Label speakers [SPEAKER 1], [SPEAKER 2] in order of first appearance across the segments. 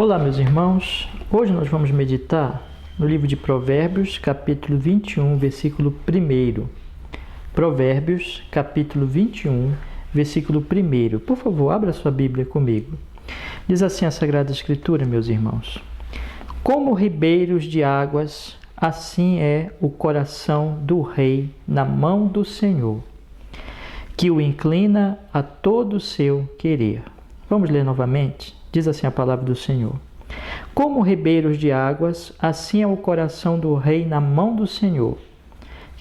[SPEAKER 1] Olá, meus irmãos. Hoje nós vamos meditar no livro de Provérbios, capítulo 21, versículo 1. Provérbios, capítulo 21, versículo 1. Por favor, abra sua Bíblia comigo. Diz assim a Sagrada Escritura, meus irmãos: Como ribeiros de águas, assim é o coração do rei na mão do Senhor, que o inclina a todo o seu querer. Vamos ler novamente? Diz assim a palavra do Senhor: Como ribeiros de águas, assim é o coração do rei na mão do Senhor,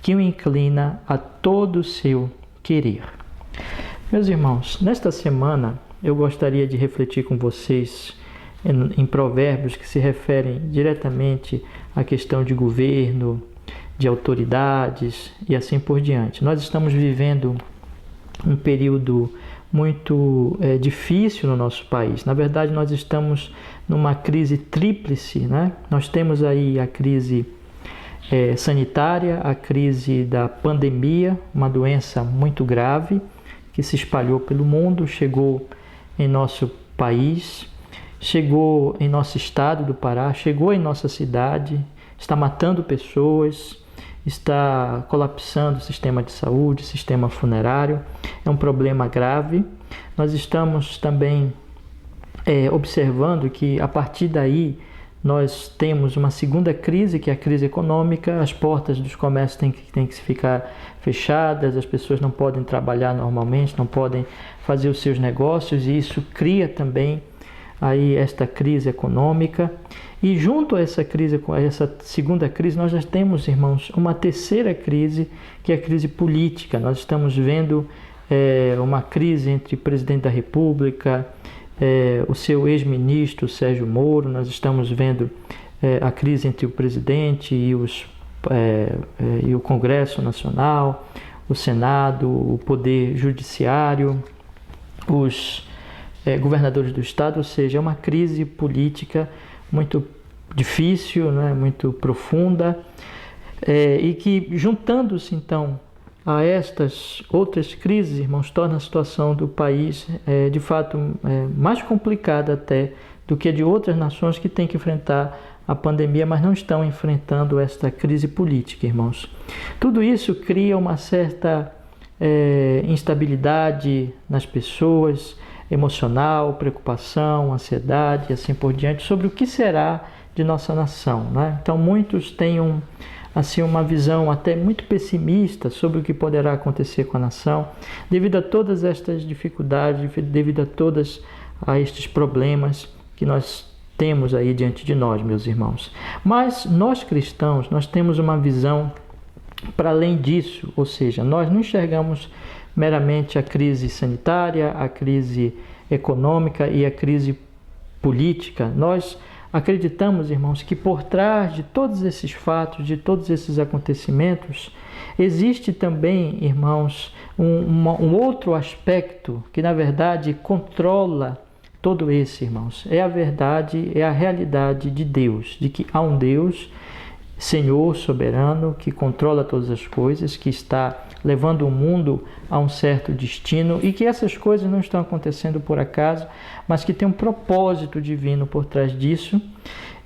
[SPEAKER 1] que o inclina a todo o seu querer. Meus irmãos, nesta semana eu gostaria de refletir com vocês em provérbios que se referem diretamente à questão de governo, de autoridades e assim por diante. Nós estamos vivendo um período muito difícil no nosso país. Na verdade, nós estamos numa crise tríplice, né? Nós temos aí a crise sanitária, a crise da pandemia, uma doença muito grave que se espalhou pelo mundo, chegou em nosso país, chegou em nosso estado do Pará, chegou em nossa cidade, está matando pessoas, está colapsando o sistema de saúde, sistema funerário. É um problema grave. Nós estamos também observando que a partir daí nós temos uma segunda crise, que é a crise econômica. As portas dos comércios têm que ficar fechadas, as pessoas não podem trabalhar normalmente, não podem fazer os seus negócios, e isso cria também aí esta crise econômica. E junto a essa crise, com essa segunda crise, nós já temos, irmãos, uma terceira crise, que é a crise política. Nós estamos vendo uma crise entre o presidente da República, o seu ex-ministro Sérgio Moro. Nós estamos vendo a crise entre o presidente e o Congresso Nacional, o Senado, o Poder Judiciário, os governadores do Estado. Ou seja, é uma crise política muito difícil, né? Muito profunda, e que, juntando-se então a estas outras crises, irmãos, torna a situação do país de fato mais complicada até do que a de outras nações que têm que enfrentar a pandemia, mas não estão enfrentando esta crise política, irmãos. Tudo isso cria uma certa instabilidade nas pessoas, emocional, preocupação, ansiedade e assim por diante, sobre o que será de nossa nação, né? Então muitos têm uma visão até muito pessimista sobre o que poderá acontecer com a nação, devido a todas estas dificuldades, devido a estes problemas que nós temos aí diante de nós, meus irmãos. Mas nós cristãos, nós temos uma visão para além disso, ou seja, nós não enxergamos meramente a crise sanitária, a crise econômica e a crise política. Nós acreditamos, irmãos, que por trás de todos esses fatos, de todos esses acontecimentos, existe também, irmãos, um outro aspecto que, na verdade, controla todo esse, irmãos. É a verdade, é a realidade de Deus, de que há um Deus, Senhor soberano, que controla todas as coisas, que está levando o mundo a um certo destino, e que essas coisas não estão acontecendo por acaso, mas que tem um propósito divino por trás disso,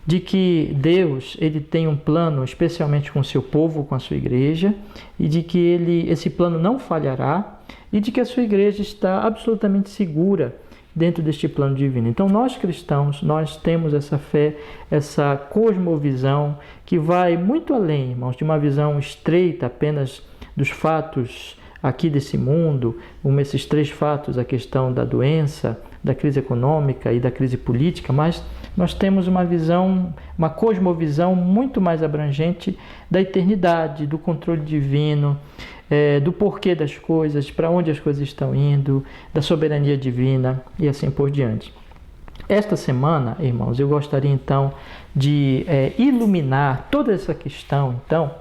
[SPEAKER 1] de que Deus ele tem um plano especialmente com o seu povo, com a sua igreja, e de que esse plano não falhará, e de que a sua igreja está absolutamente segura dentro deste plano divino. Então nós cristãos, nós temos essa fé, essa cosmovisão que vai muito além, irmãos, de uma visão estreita apenas dos fatos aqui desse mundo, como esses três fatos, a questão da doença, da crise econômica e da crise política, mas nós temos uma visão, uma cosmovisão muito mais abrangente da eternidade, do controle divino, do porquê das coisas, para onde as coisas estão indo, da soberania divina e assim por diante. Esta semana, irmãos, eu gostaria então de iluminar toda essa questão, então,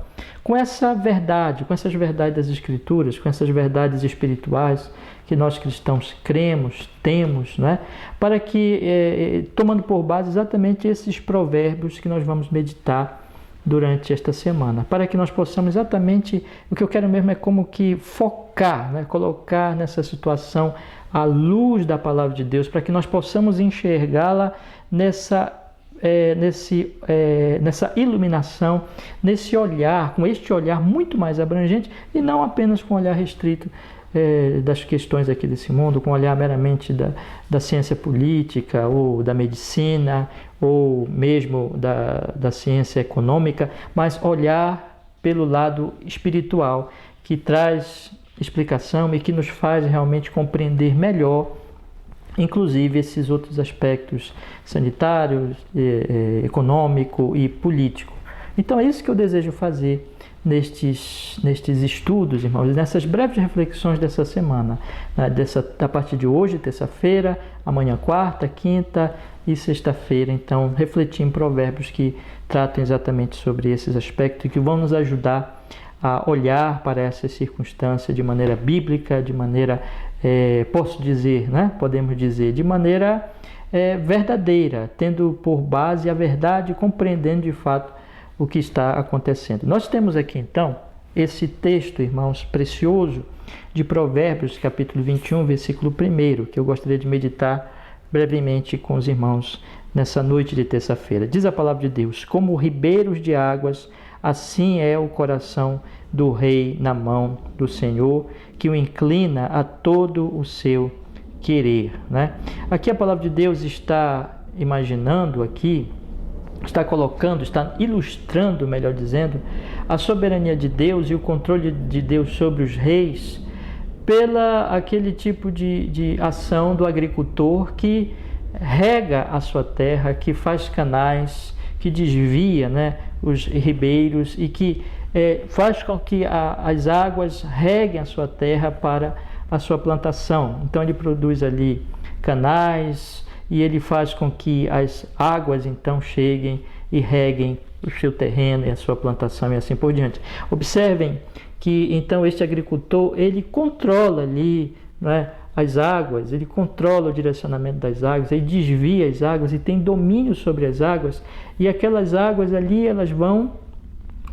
[SPEAKER 1] com essa verdade, com essas verdades das Escrituras, com essas verdades espirituais que nós cristãos cremos, temos, né? Para que, tomando por base exatamente esses provérbios que nós vamos meditar durante esta semana, para que nós possamos exatamente, o que eu quero mesmo é como que focar, né? Colocar nessa situação a luz da palavra de Deus, para que nós possamos enxergá-la nessa iluminação, nesse olhar, com este olhar muito mais abrangente e não apenas com um olhar restrito das questões aqui desse mundo, com um olhar meramente da ciência política ou da medicina ou mesmo da ciência econômica, mas olhar pelo lado espiritual, que traz explicação e que nos faz realmente compreender melhor, inclusive esses outros aspectos sanitários, econômico e político. Então é isso que eu desejo fazer nestes estudos, irmãos, nessas breves reflexões dessa semana, né? A partir de hoje, terça-feira, amanhã quarta, quinta e sexta-feira. Então, refletir em provérbios que tratam exatamente sobre esses aspectos e que vão nos ajudar a olhar para essa circunstância de maneira bíblica, de maneira, podemos dizer, de maneira verdadeira, tendo por base a verdade e compreendendo de fato o que está acontecendo. Nós temos aqui então esse texto, irmãos, precioso de Provérbios, capítulo 21, versículo 1, que eu gostaria de meditar brevemente com os irmãos nessa noite de terça-feira. Diz a palavra de Deus: como ribeiros de águas, assim é o coração do rei na mão do Senhor, que o inclina a todo o seu querer. Né? Aqui a palavra de Deus está imaginando aqui, está ilustrando, melhor dizendo, a soberania de Deus e o controle de Deus sobre os reis aquele tipo de ação do agricultor que rega a sua terra, que faz canais, que desvia, né, os ribeiros e que faz com que as águas reguem a sua terra para a sua plantação. Então ele produz ali canais, e ele faz com que as águas então cheguem e reguem o seu terreno e a sua plantação e assim por diante. Observem que então este agricultor, ele controla ali, né, as águas, ele controla o direcionamento das águas, ele desvia as águas e tem domínio sobre as águas, e aquelas águas ali, elas vão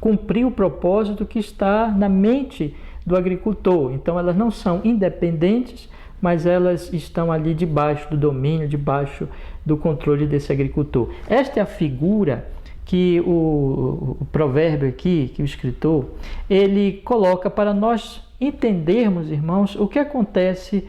[SPEAKER 1] cumprir o propósito que está na mente do agricultor. Então elas não são independentes, mas elas estão ali debaixo do domínio, debaixo do controle desse agricultor. Esta é a figura que o provérbio aqui, que o escritor, ele coloca para nós entendermos, irmãos, o que acontece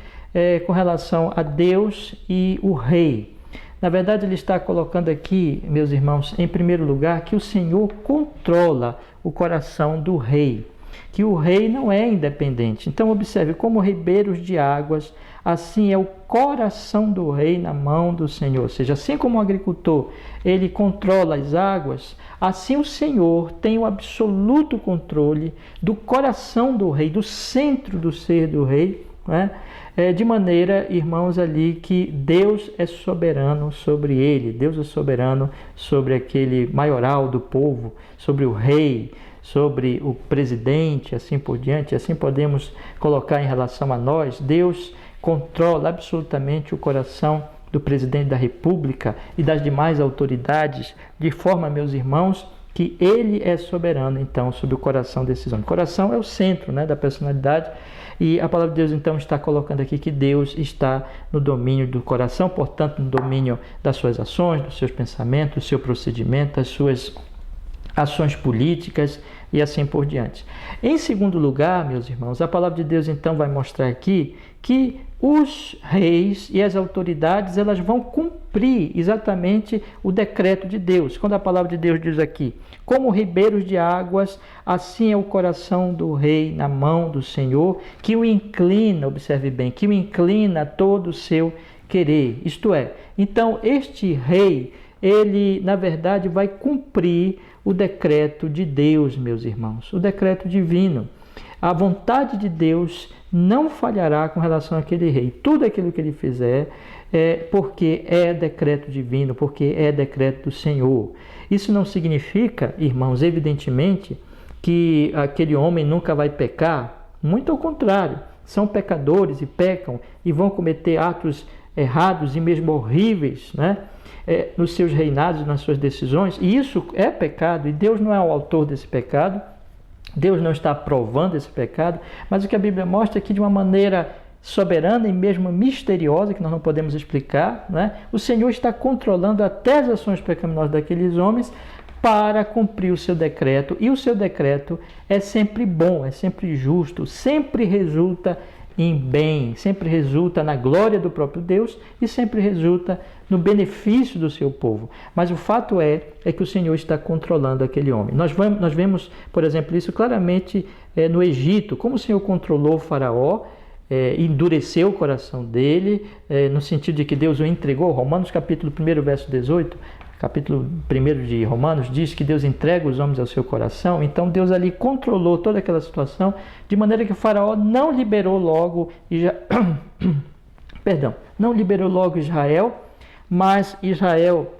[SPEAKER 1] com relação a Deus e o rei. Na verdade, ele está colocando aqui, meus irmãos, em primeiro lugar, que o Senhor controla o coração do rei, que o rei não é independente. Então observe, como ribeiros de águas, assim é o coração do rei na mão do Senhor. Ou seja, assim como o agricultor, ele controla as águas, assim o Senhor tem o absoluto controle do coração do rei, do centro do ser do rei, né? De maneira, irmãos, ali que Deus é soberano sobre ele, Deus é soberano sobre aquele maioral do povo, sobre o rei, sobre o presidente, assim por diante. Assim podemos colocar em relação a nós. Deus controla absolutamente o coração do presidente da República e das demais autoridades, de forma, meus irmãos, que ele é soberano, então, sobre o coração desses homens. O coração é o centro, né, da personalidade, e a palavra de Deus, então, está colocando aqui que Deus está no domínio do coração, portanto, no domínio das suas ações, dos seus pensamentos, do seu procedimento, das suas ações políticas e assim por diante. Em segundo lugar, meus irmãos, a palavra de Deus então vai mostrar aqui que os reis e as autoridades, elas vão cumprir exatamente o decreto de Deus. Quando a palavra de Deus diz aqui: como ribeiros de águas, assim é o coração do rei na mão do Senhor, que o inclina, observe bem, que o inclina a todo o seu querer. Isto é, então este rei, ele na verdade vai cumprir o decreto de Deus, meus irmãos, o decreto divino. A vontade de Deus não falhará com relação àquele rei. Tudo aquilo que ele fizer é porque é decreto divino, porque é decreto do Senhor. Isso não significa, irmãos, evidentemente, que aquele homem nunca vai pecar. Muito ao contrário, são pecadores e pecam e vão cometer atos errados e mesmo horríveis, né? Nos seus reinados, nas suas decisões, e isso é pecado, e Deus não é o autor desse pecado, Deus não está aprovando esse pecado, mas o que a Bíblia mostra é que de uma maneira soberana e mesmo misteriosa, que nós não podemos explicar, né? O Senhor está controlando até as ações pecaminosas daqueles homens para cumprir o seu decreto, e o seu decreto é sempre bom, é sempre justo, sempre resulta em bem, sempre resulta na glória do próprio Deus e sempre resulta no benefício do seu povo. Mas o fato é que o Senhor está controlando aquele homem. Nós vemos, por exemplo, isso claramente no Egito, como o Senhor controlou o faraó, endureceu o coração dele, no sentido de que Deus o entregou. Romanos capítulo 1, verso 18, capítulo 1 de Romanos, diz que Deus entrega os homens ao seu coração. Então Deus ali controlou toda aquela situação, de maneira que o faraó não liberou logo não liberou logo Israel, mas Israel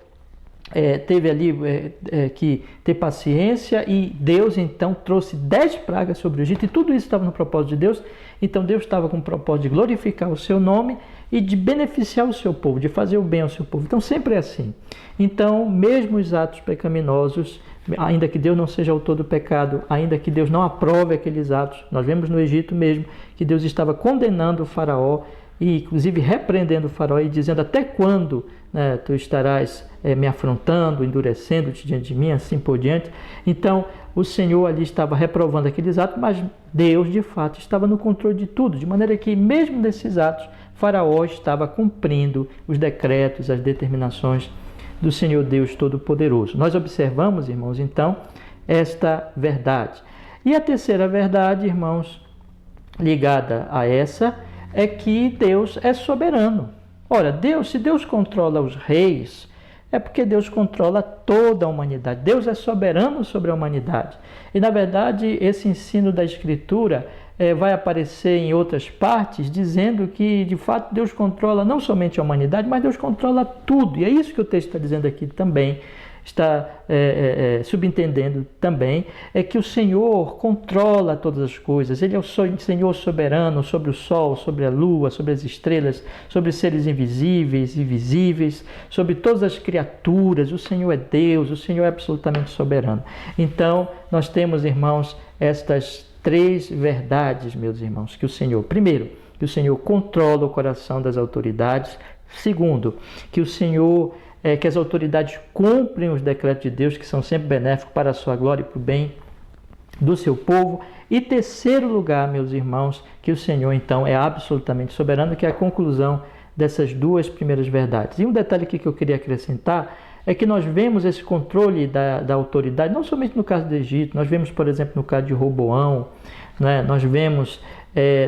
[SPEAKER 1] teve ali que ter paciência, e Deus então trouxe 10 pragas sobre o Egito, e tudo isso estava no propósito de Deus. Então Deus estava com o propósito de glorificar o seu nome e de beneficiar o seu povo, de fazer o bem ao seu povo. Então sempre é assim. Então, mesmo os atos pecaminosos, ainda que Deus não seja autor do pecado, ainda que Deus não aprove aqueles atos, nós vemos no Egito mesmo que Deus estava condenando o faraó, e inclusive repreendendo o faraó e dizendo: até quando, né, tu estarás me afrontando, endurecendo-te diante de mim, assim por diante. Então o Senhor ali estava reprovando aqueles atos, mas Deus de fato estava no controle de tudo, de maneira que mesmo nesses atos faraó estava cumprindo os decretos, as determinações do Senhor Deus Todo-Poderoso. Nós observamos, irmãos, então, esta verdade. E a terceira verdade, irmãos, ligada a essa, é que Deus é soberano. Ora, se Deus controla os reis, é porque Deus controla toda a humanidade. Deus é soberano sobre a humanidade. E, na verdade, esse ensino da Escritura vai aparecer em outras partes, dizendo que, de fato, Deus controla não somente a humanidade, mas Deus controla tudo. E é isso que o texto está dizendo aqui também, está subentendendo também, é que o Senhor controla todas as coisas. Ele é o Senhor soberano sobre o sol, sobre a lua, sobre as estrelas, sobre os seres invisíveis e visíveis, sobre todas as criaturas. O Senhor é Deus, o Senhor é absolutamente soberano. Então, nós temos, irmãos, estas 3 verdades, meus irmãos, que o Senhor, primeiro, que o Senhor controla o coração das autoridades. Segundo, que o Senhor que as autoridades cumprem os decretos de Deus, que são sempre benéficos para a sua glória e para o bem do seu povo. E terceiro lugar, meus irmãos, que o Senhor então é absolutamente soberano, que é a conclusão dessas 2 primeiras verdades. E um detalhe aqui que eu queria acrescentar é que nós vemos esse controle da autoridade, não somente no caso do Egito, nós vemos, por exemplo, no caso de Roboão, né? Nós vemos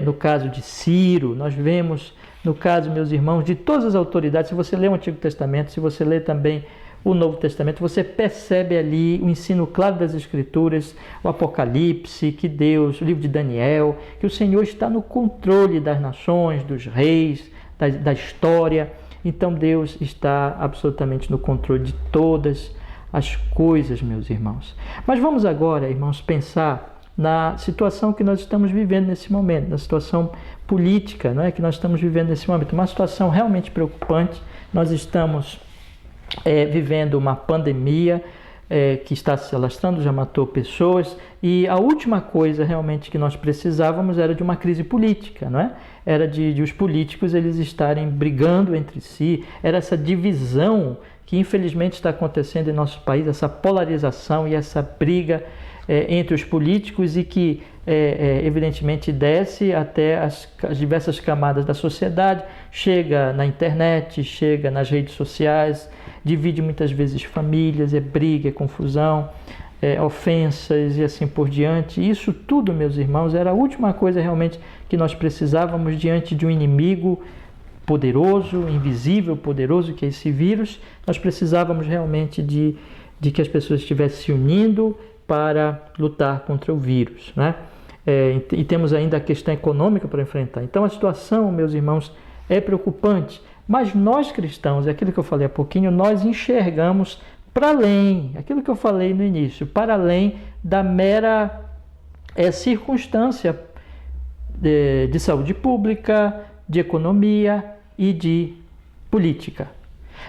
[SPEAKER 1] no caso de Ciro, nós vemos no caso, meus irmãos, de todas as autoridades. Se você lê o Antigo Testamento, se você lê também o Novo Testamento, você percebe ali o ensino claro das Escrituras, o Apocalipse, que Deus, o livro de Daniel, que o Senhor está no controle das nações, dos reis, da história. Então Deus está absolutamente no controle de todas as coisas, meus irmãos. Mas vamos agora, irmãos, pensar na situação que nós estamos vivendo nesse momento, na situação política, não é, que nós estamos vivendo nesse momento, uma situação realmente preocupante. Nós estamos vivendo uma pandemia que está se alastrando, já matou pessoas, e a última coisa realmente que nós precisávamos era de uma crise política, não é? Era de os políticos eles estarem brigando entre si, era essa divisão que infelizmente está acontecendo em nosso país, essa polarização e essa briga entre os políticos, e que evidentemente desce até as diversas camadas da sociedade, chega na internet, chega nas redes sociais, divide muitas vezes famílias, é briga, é confusão, ofensas e assim por diante. Isso tudo, meus irmãos, era a última coisa realmente que nós precisávamos diante de um inimigo poderoso, invisível, poderoso, que é esse vírus. Nós precisávamos realmente de que as pessoas estivessem se unindo para lutar contra o vírus, né? E temos ainda a questão econômica para enfrentar. Então a situação, meus irmãos, é preocupante, mas nós cristãos, é aquilo que eu falei há pouquinho, nós enxergamos para além, aquilo que eu falei no início, para além da mera circunstância de saúde pública, de economia e de política.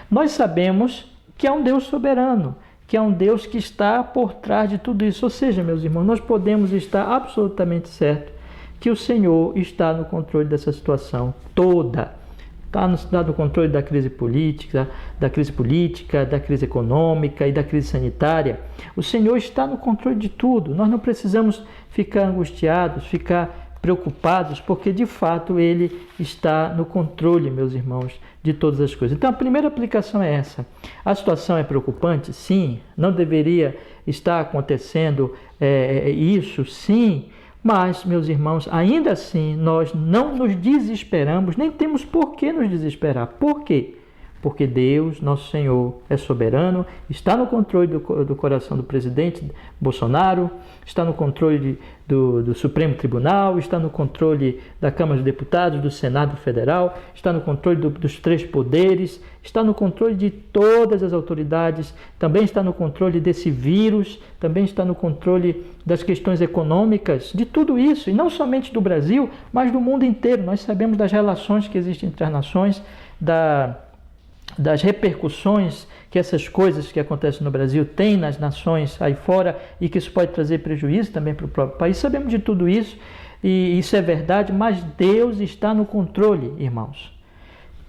[SPEAKER 1] Nós sabemos que é um Deus soberano, que é um Deus que está por trás de tudo isso. Ou seja, meus irmãos, nós podemos estar absolutamente certos que o Senhor está no controle dessa situação toda. Está no controle da crise política, da crise econômica e da crise sanitária. O Senhor está no controle de tudo. Nós não precisamos ficar angustiados, ficar preocupados, porque de fato Ele está no controle, meus irmãos, de todas as coisas. Então a primeira aplicação é essa. A situação é preocupante? Sim. Não deveria estar acontecendo isso? Sim. Mas, meus irmãos, ainda assim, nós não nos desesperamos, nem temos por que nos desesperar. Por quê? Porque Deus, nosso Senhor, é soberano, está no controle do coração do presidente Bolsonaro, está no controle do Supremo Tribunal, está no controle da Câmara dos Deputados, do Senado Federal, está no controle dos 3 poderes, está no controle de todas as autoridades, também está no controle desse vírus, também está no controle das questões econômicas, de tudo isso, e não somente do Brasil, mas do mundo inteiro. Nós sabemos das relações que existem entre as nações, das repercussões que essas coisas que acontecem no Brasil têm nas nações aí fora e que isso pode trazer prejuízo também para o próprio país. Sabemos de tudo isso e isso é verdade, mas Deus está no controle, irmãos.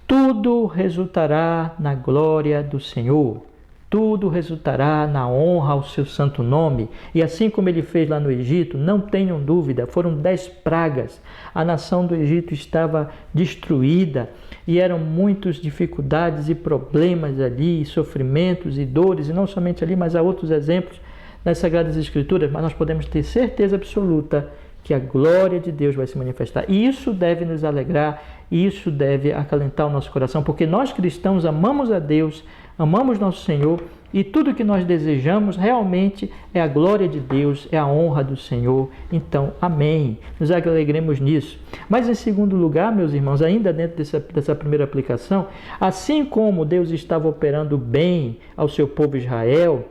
[SPEAKER 1] Tudo resultará na glória do Senhor. Tudo resultará na honra ao seu santo nome. E assim como ele fez lá no Egito, não tenham dúvida, foram 10 pragas. A nação do Egito estava destruída e eram muitas dificuldades e problemas ali, e sofrimentos e dores, e não somente ali, mas há outros exemplos nas Sagradas Escrituras. Mas nós podemos ter certeza absoluta que a glória de Deus vai se manifestar. E isso deve nos alegrar, e isso deve acalentar o nosso coração, porque nós cristãos amamos a Deus, amamos nosso Senhor, e tudo que nós desejamos realmente é a glória de Deus, é a honra do Senhor. Então, amém. Nos alegremos nisso. Mas em segundo lugar, meus irmãos, ainda dentro dessa primeira aplicação, assim como Deus estava operando bem ao seu povo Israel,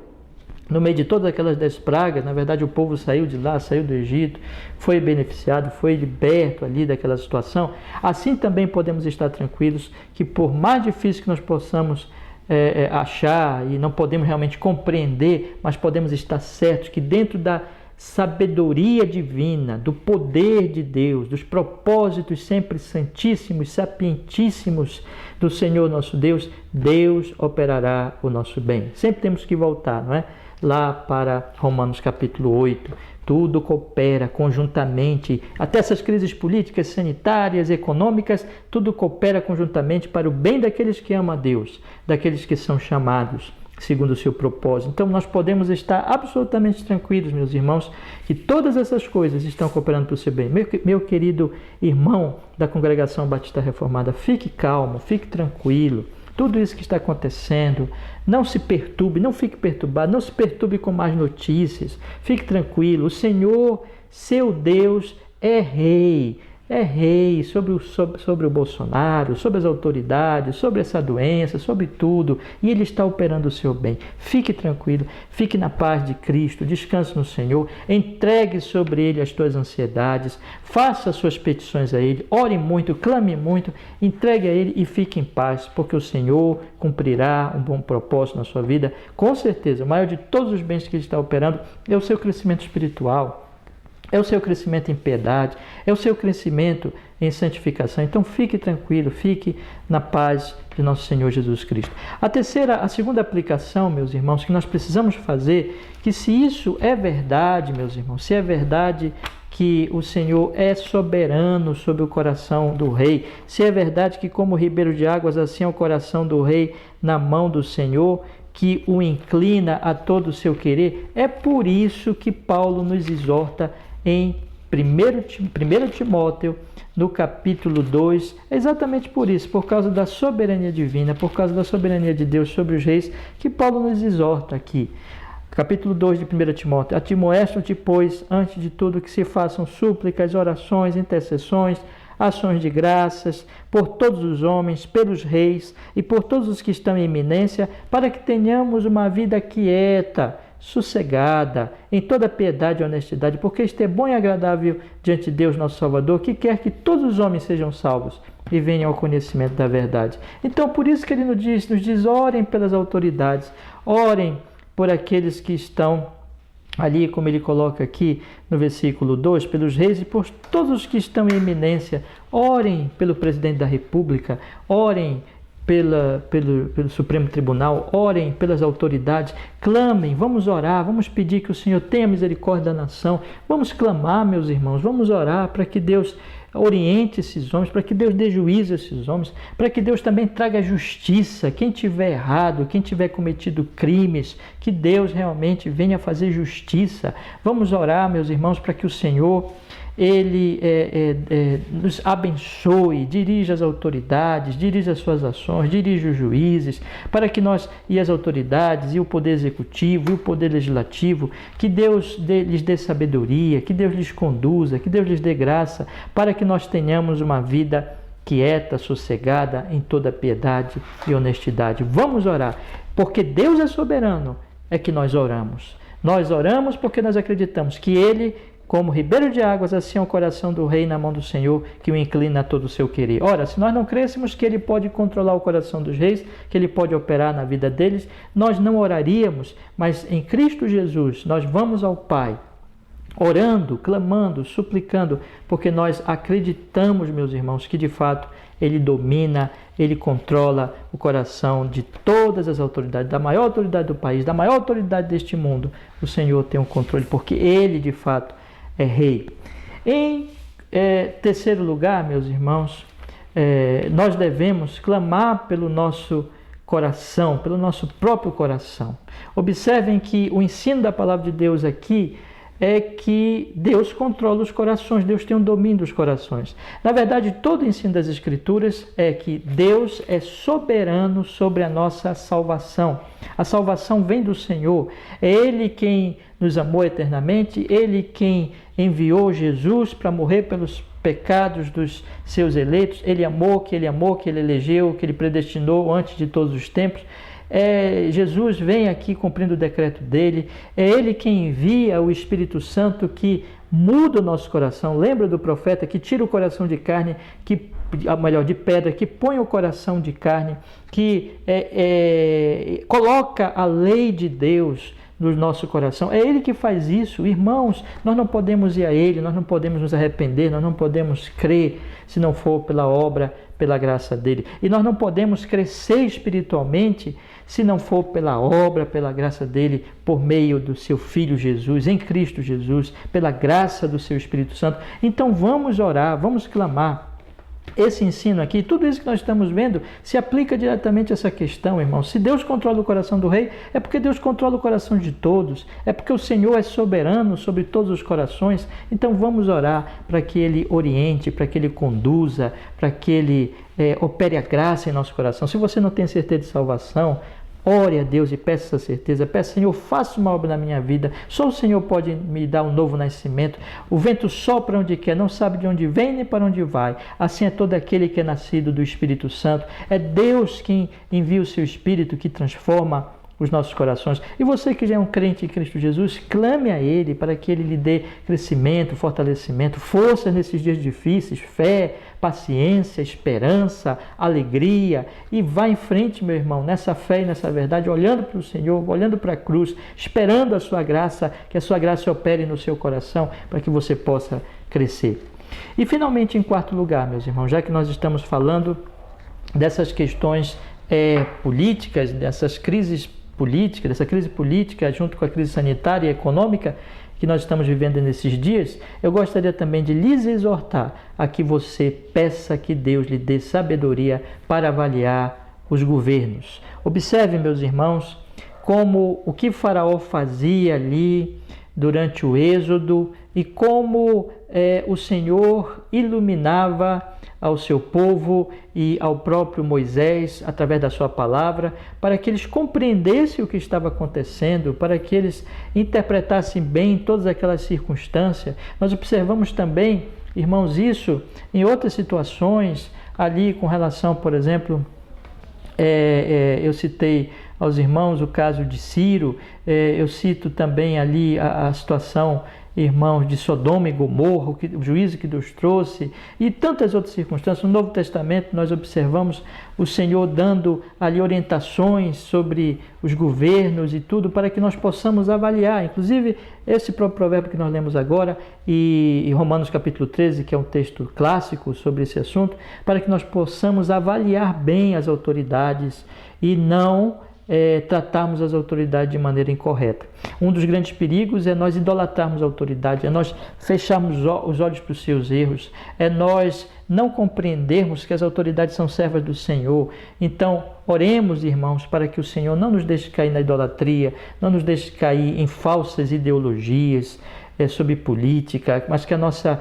[SPEAKER 1] no meio de todas aquelas 10 pragas, na verdade o povo saiu de lá, saiu do Egito, foi beneficiado, foi liberto ali daquela situação, assim também podemos estar tranquilos que por mais difícil que nós possamos achar e não podemos realmente compreender, mas podemos estar certos que dentro da sabedoria divina, do poder de Deus, dos propósitos sempre santíssimos, sapientíssimos do Senhor nosso Deus, Deus operará o nosso bem. Sempre temos que voltar, não é? Lá para Romanos capítulo 8, tudo coopera conjuntamente, até essas crises políticas, sanitárias, econômicas, tudo coopera conjuntamente para o bem daqueles que amam a Deus, daqueles que são chamados segundo o seu propósito. Então nós podemos estar absolutamente tranquilos, meus irmãos, que todas essas coisas estão cooperando para o seu bem. Meu querido irmão da Congregação Batista Reformada, fique calmo, fique tranquilo. Tudo isso que está acontecendo, não se perturbe, não fique perturbado, não se perturbe com más notícias, fique tranquilo. O Senhor, seu Deus, é rei sobre o Bolsonaro, sobre as autoridades, sobre essa doença, sobre tudo, e Ele está operando o seu bem. Fique tranquilo, fique na paz de Cristo, descanse no Senhor, entregue sobre Ele as tuas ansiedades, faça as suas petições a Ele, ore muito, clame muito, entregue a Ele e fique em paz, porque o Senhor cumprirá um bom propósito na sua vida. Com certeza, o maior de todos os bens que Ele está operando é o seu crescimento espiritual, é o seu crescimento em piedade, é o seu crescimento em santificação. Então fique tranquilo, fique na paz de nosso Senhor Jesus Cristo. A segunda aplicação, meus irmãos, que nós precisamos fazer, que se isso é verdade, meus irmãos, se é verdade que o Senhor é soberano sobre o coração do rei, se é verdade que como ribeiro de águas, assim é o coração do rei na mão do Senhor, que o inclina a todo o seu querer, é por isso que Paulo nos exorta em 1 Timóteo, no capítulo 2, é exatamente por isso, por causa da soberania divina, por causa da soberania de Deus sobre os reis, que Paulo nos exorta aqui. Capítulo 2 de 1 Timóteo, admoestam-te, pois, antes de tudo, que se façam súplicas, orações, intercessões, ações de graças, por todos os homens, pelos reis e por todos os que estão em eminência, para que tenhamos uma vida quieta, sossegada, em toda piedade e honestidade, porque isto é bom e agradável diante de Deus nosso Salvador, que quer que todos os homens sejam salvos e venham ao conhecimento da verdade. Então, por isso que ele nos diz, orem pelas autoridades, orem por aqueles que estão ali, como ele coloca aqui no versículo 2, pelos reis e por todos os que estão em eminência. Orem pelo presidente da República, orem pelo Supremo Tribunal, orem pelas autoridades, clamem, vamos orar, vamos pedir que o Senhor tenha misericórdia da nação, vamos clamar, meus irmãos, vamos orar para que Deus oriente esses homens, para que Deus dê juízo a esses homens, para que Deus também traga justiça, quem tiver errado, quem tiver cometido crimes, que Deus realmente venha fazer justiça. Vamos orar, meus irmãos, para que o Senhor Ele nos abençoe, dirija as autoridades, dirija as suas ações, dirija os juízes, para que nós e as autoridades e o poder executivo e o poder legislativo, que Deus lhes dê sabedoria, que Deus lhes conduza, que Deus lhes dê graça, para que nós tenhamos uma vida quieta, sossegada, em toda piedade e honestidade. Vamos orar, porque Deus é soberano, é que nós oramos. Nós oramos porque nós acreditamos que Ele, como ribeiro de águas, assim é o coração do rei na mão do Senhor, que o inclina a todo o seu querer. Ora, se nós não crêssemos que Ele pode controlar o coração dos reis, que Ele pode operar na vida deles, nós não oraríamos, mas em Cristo Jesus nós vamos ao Pai, orando, clamando, suplicando, porque nós acreditamos, meus irmãos, que de fato Ele domina, Ele controla o coração de todas as autoridades, da maior autoridade do país, da maior autoridade deste mundo. O Senhor tem o controle, porque Ele de fato é rei. Em terceiro lugar, meus irmãos, nós devemos clamar pelo nosso coração, pelo nosso próprio coração. Observem que o ensino da palavra de Deus aqui é que Deus controla os corações, Deus tem um domínio dos corações. Na verdade, todo o ensino das Escrituras é que Deus é soberano sobre a nossa salvação. A salvação vem do Senhor, é Ele quem nos amou eternamente, Ele quem enviou Jesus para morrer pelos pecados dos seus eleitos. Ele amou, que Ele elegeu, que Ele predestinou antes de todos os tempos. Jesus vem aqui cumprindo o decreto dele, é Ele quem envia o Espírito Santo que muda o nosso coração. Lembra do profeta que tira o coração de carne, de pedra, que põe o coração de carne, que coloca a lei de Deus no nosso coração. É Ele que faz isso. Irmãos, nós não podemos ir a Ele, nós não podemos nos arrepender, nós não podemos crer se não for pela obra, pela graça dele. E nós não podemos crescer espiritualmente se não for pela obra, pela graça dele, por meio do seu Filho Jesus, em Cristo Jesus, pela graça do seu Espírito Santo. Então vamos orar, vamos clamar. Esse ensino aqui, tudo isso que nós estamos vendo, se aplica diretamente a essa questão, irmão. Se Deus controla o coração do rei, é porque Deus controla o coração de todos, é porque o Senhor é soberano sobre todos os corações. Então vamos orar para que Ele oriente, para que Ele conduza, para que Ele opere a graça em nosso coração. Se você não tem certeza de salvação, ore a Deus e peça essa certeza. Peça, Senhor, faça uma obra na minha vida. Só o Senhor pode me dar um novo nascimento. O vento sopra onde quer, não sabe de onde vem nem para onde vai. Assim é todo aquele que é nascido do Espírito Santo. É Deus quem envia o seu Espírito, que transforma os nossos corações. E você que já é um crente em Cristo Jesus, clame a Ele para que Ele lhe dê crescimento, fortalecimento, força nesses dias difíceis, fé, paciência, esperança, alegria, e vá em frente, meu irmão, nessa fé e nessa verdade, olhando para o Senhor, olhando para a cruz, esperando a sua graça, que a sua graça opere no seu coração, para que você possa crescer. E finalmente, em quarto lugar, meus irmãos, já que nós estamos falando dessas questões políticas, dessas crises políticas, dessa crise política junto com a crise sanitária e econômica que nós estamos vivendo nesses dias, eu gostaria também de lhes exortar a que você peça que Deus lhe dê sabedoria para avaliar os governos. Observe, meus irmãos, como o que Faraó fazia ali durante o Êxodo e como o Senhor iluminava ao seu povo e ao próprio Moisés, através da sua palavra, para que eles compreendessem o que estava acontecendo, para que eles interpretassem bem todas aquelas circunstâncias. Nós observamos também, irmãos, isso em outras situações, ali com relação, por exemplo, eu citei aos irmãos o caso de Ciro, eu cito também ali a situação irmãos, de Sodoma e Gomorra, o juízo que Deus trouxe, e tantas outras circunstâncias. No Novo Testamento nós observamos o Senhor dando ali orientações sobre os governos e tudo, para que nós possamos avaliar. Inclusive, esse próprio provérbio que nós lemos agora, e Romanos capítulo 13, que é um texto clássico sobre esse assunto, para que nós possamos avaliar bem as autoridades e não tratarmos as autoridades de maneira incorreta. Um dos grandes perigos é nós idolatrarmos a autoridade, é nós fecharmos os olhos para os seus erros, é nós não compreendermos que as autoridades são servas do Senhor. Então, oremos, irmãos, para que o Senhor não nos deixe cair na idolatria, não nos deixe cair em falsas ideologias sobre política, mas que a nossa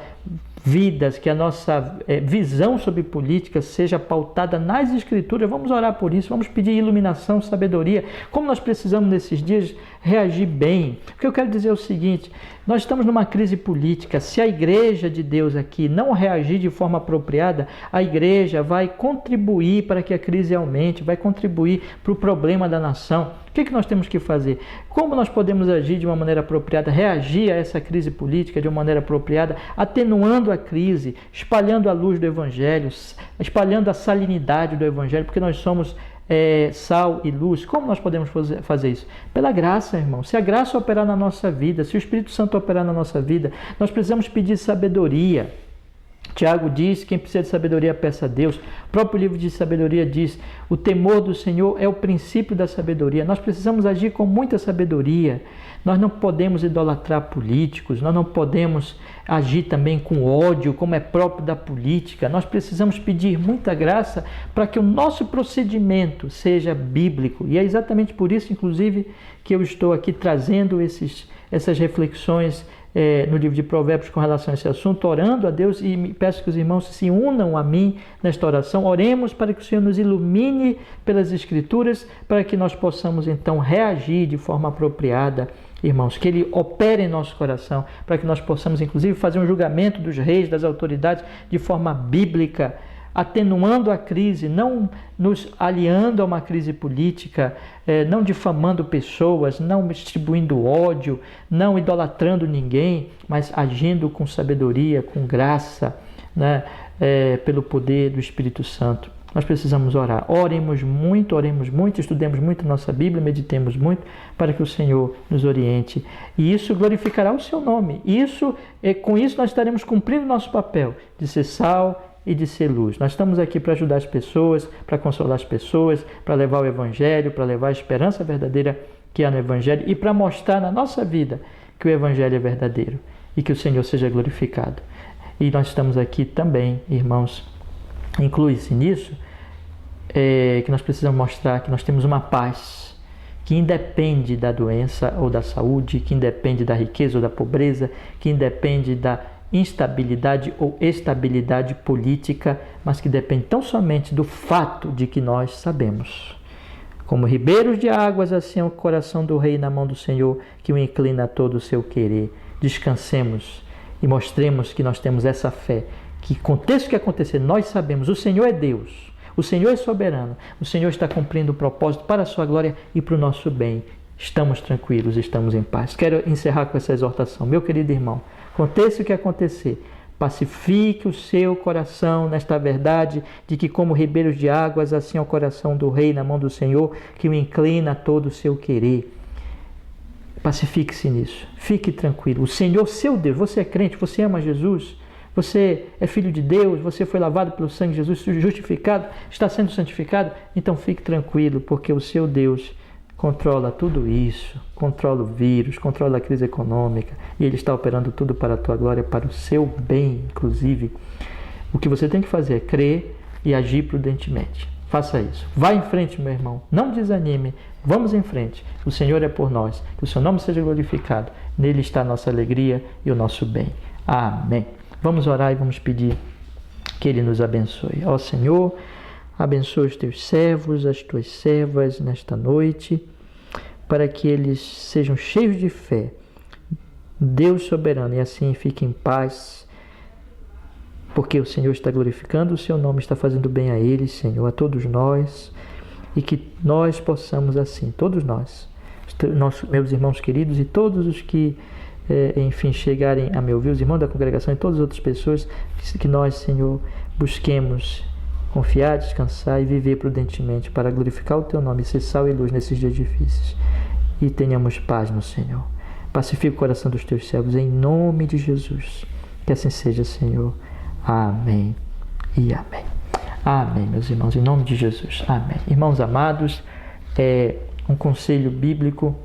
[SPEAKER 1] vida, que a nossa visão sobre política seja pautada nas Escrituras. Vamos orar por isso, vamos pedir iluminação, sabedoria. Como nós precisamos nesses dias reagir bem. O que eu quero dizer é o seguinte: nós estamos numa crise política. Se a igreja de Deus aqui não reagir de forma apropriada, a igreja vai contribuir para que a crise aumente, vai contribuir para o problema da nação. O que nós temos que fazer? Como nós podemos agir de uma maneira apropriada, reagir a essa crise política de uma maneira apropriada, atenuando a crise, espalhando a luz do Evangelho, espalhando a salinidade do Evangelho, porque nós somos sal e luz. Como nós podemos fazer isso? Pela graça, irmão. Se a graça operar na nossa vida, se o Espírito Santo operar na nossa vida, nós precisamos pedir sabedoria. Tiago diz: quem precisa de sabedoria, peça a Deus. O próprio livro de sabedoria diz: o temor do Senhor é o princípio da sabedoria. Nós precisamos agir com muita sabedoria. Nós não podemos idolatrar políticos, nós não podemos agir também com ódio, como é próprio da política. Nós precisamos pedir muita graça para que o nosso procedimento seja bíblico. E é exatamente por isso, inclusive, que eu estou aqui trazendo essas reflexões no livro de Provérbios com relação a esse assunto, orando a Deus, e peço que os irmãos se unam a mim nesta oração. Oremos para que o Senhor nos ilumine pelas Escrituras, para que nós possamos então reagir de forma apropriada, irmãos, que Ele opere em nosso coração, para que nós possamos inclusive fazer um julgamento dos reis, das autoridades, de forma bíblica, atenuando a crise, não nos aliando a uma crise política, não difamando pessoas, não distribuindo ódio, não idolatrando ninguém, mas agindo com sabedoria, com graça, né, pelo poder do Espírito Santo. Nós precisamos orar. Oremos muito, estudemos muito a nossa Bíblia, meditemos muito, para que o Senhor nos oriente. E isso glorificará o seu nome. Com isso nós estaremos cumprindo o nosso papel de ser sal e de ser luz. Nós estamos aqui para ajudar as pessoas, para consolar as pessoas, para levar o Evangelho, para levar a esperança verdadeira que há no Evangelho e para mostrar na nossa vida que o Evangelho é verdadeiro e que o Senhor seja glorificado. E nós estamos aqui também, irmãos, inclui-se nisso, que nós precisamos mostrar que nós temos uma paz que independe da doença ou da saúde, que independe da riqueza ou da pobreza, que independe da instabilidade ou estabilidade política, mas que depende tão somente do fato de que nós sabemos. Como ribeiros de águas, assim é o coração do rei na mão do Senhor, que o inclina a todo o seu querer. Descansemos e mostremos que nós temos essa fé, que aconteça o que acontecer, nós sabemos, o Senhor é Deus, o Senhor é soberano, o Senhor está cumprindo o propósito para a sua glória e para o nosso bem. Estamos tranquilos, estamos em paz. Quero encerrar com essa exortação. Meu querido irmão, aconteça o que acontecer, pacifique o seu coração nesta verdade de que, como ribeiros de águas, assim é o coração do rei na mão do Senhor, que o inclina a todo o seu querer. Pacifique-se nisso, fique tranquilo. O Senhor, seu Deus, você é crente, você ama Jesus, você é filho de Deus, você foi lavado pelo sangue de Jesus, justificado, está sendo santificado, então fique tranquilo, porque o seu Deus controla tudo isso, controla o vírus, controla a crise econômica, e Ele está operando tudo para a tua glória, para o seu bem, inclusive. O que você tem que fazer é crer e agir prudentemente. Faça isso. Vá em frente, meu irmão. Não desanime. Vamos em frente. O Senhor é por nós. Que o seu nome seja glorificado. Nele está a nossa alegria e o nosso bem. Amém. Vamos orar e vamos pedir que Ele nos abençoe. Ó Senhor, abençoa os teus servos, as tuas servas nesta noite, para que eles sejam cheios de fé, Deus soberano, e assim fiquem em paz, porque o Senhor está glorificando o seu nome, está fazendo bem a eles, Senhor, a todos nós, e que nós possamos assim, todos nós, meus irmãos queridos e todos os que enfim, chegarem a me ouvir, os irmãos da congregação e todas as outras pessoas, que nós, Senhor, busquemos confiar, descansar e viver prudentemente para glorificar o Teu nome, ser sal e luz nesses dias difíceis. E tenhamos paz no Senhor. Pacifica o coração dos Teus servos, em nome de Jesus. Que assim seja, Senhor. Amém e amém. Amém, meus irmãos, em nome de Jesus. Amém. Irmãos amados, um conselho bíblico: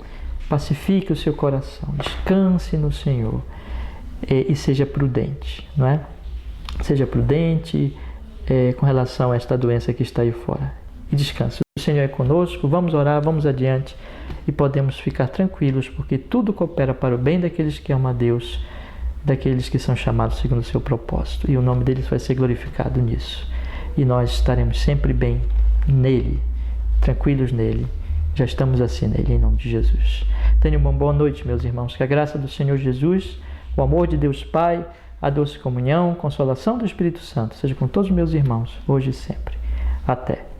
[SPEAKER 1] pacifique o seu coração, descanse no Senhor e seja prudente, não é? Seja prudente com relação a esta doença que está aí fora. E descanse. O Senhor é conosco, vamos orar, vamos adiante e podemos ficar tranquilos, porque tudo coopera para o bem daqueles que amam a Deus, daqueles que são chamados segundo o seu propósito. E o nome deles vai ser glorificado nisso. E nós estaremos sempre bem nele, tranquilos nele. Já estamos assim nele, em nome de Jesus. Tenham uma boa noite, meus irmãos. Que a graça do Senhor Jesus, o amor de Deus Pai, a doce comunhão, consolação do Espírito Santo seja com todos os meus irmãos, hoje e sempre. Até.